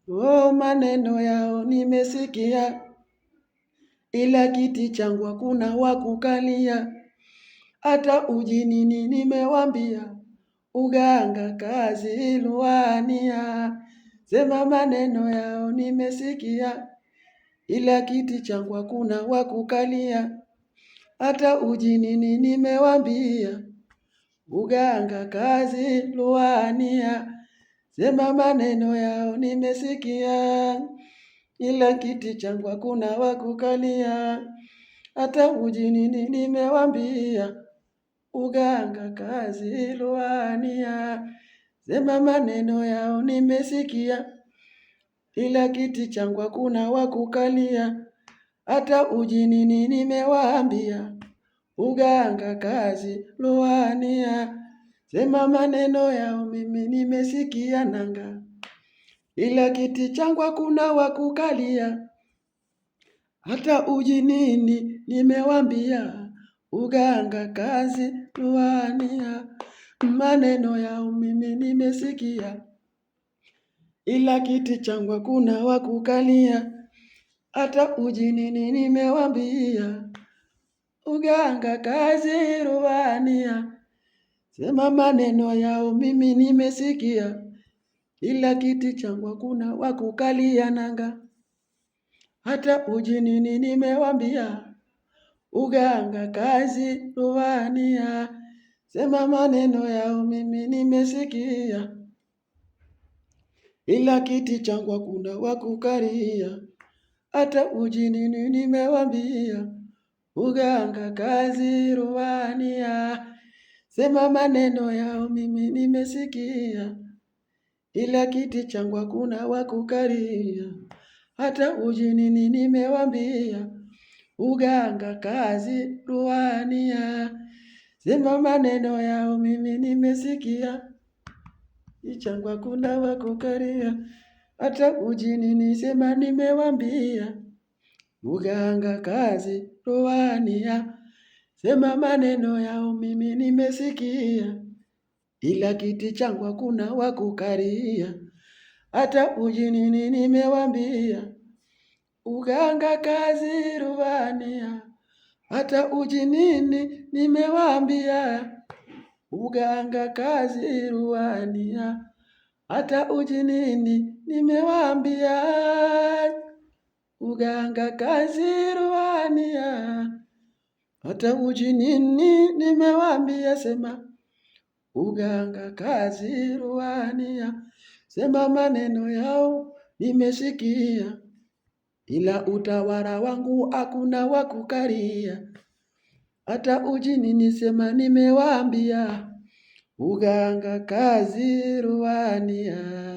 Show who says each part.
Speaker 1: Oh, maneno yao nimesikia, ila kiti changu hakuna wa kukalia. Hata ujinini nimewambia, uganga kazi luania. Sema maneno yao nimesikia, ila kiti changu hakuna wa kukalia. Hata ujinini nimewambia, uganga kazi luania. Sema maneno yao nimesikia, ila kiti changu hakuna wa kukalia. Hata ujinini nimewambia, uganga kazi luania. Sema maneno yao nimesikia, ila kiti changu hakuna wa kukalia. Hata ujinini nimewambia, uganga kazi luania. Sema maneno yao mimi nimesikia nanga, ila kiti changu hakuna wa kukalia. Hata ujinini nimewambia, uganga kazi luania. Maneno yao mimi nimesikia, ila kiti changu hakuna wa kukalia. Hata ujinini nimewambia, uganga kazi luania. Sema maneno yao mimi nimesikia, ila kiti changu hakuna wa kukalia nanga. Hata ujinini nimewambia, uganga kazi luania. Sema maneno yao mimi nimesikia, ila kiti changu hakuna wa kukalia. Hata ujinini nimewambia, uganga kazi luania. Sema maneno yao mimi nimesikia, ila kiti changu hakuna wa kukalia. Hata ujinini nimewambia, uganga kazi luania. Sema maneno yao mimi nimesikia, changu hakuna wa kukalia. Hata ujinini sema nimewambia, uganga kazi luania. Sema maneno yao mimi nimesikia, ila kiti changu hakuna wa kukalia. Hata ujinini nimewambia, uganga kazi luania. Hata ujinini nimewambia, uganga kazi luania. Hata ujinini nimewambia, uganga kazi luania. Hata ujinini nimewambia, sema uganga kazi luania. Sema maneno yao nimesikia, ila utawala wangu hakuna wa kukalia. Hata ujinini sema nimewambia, uganga kazi luania.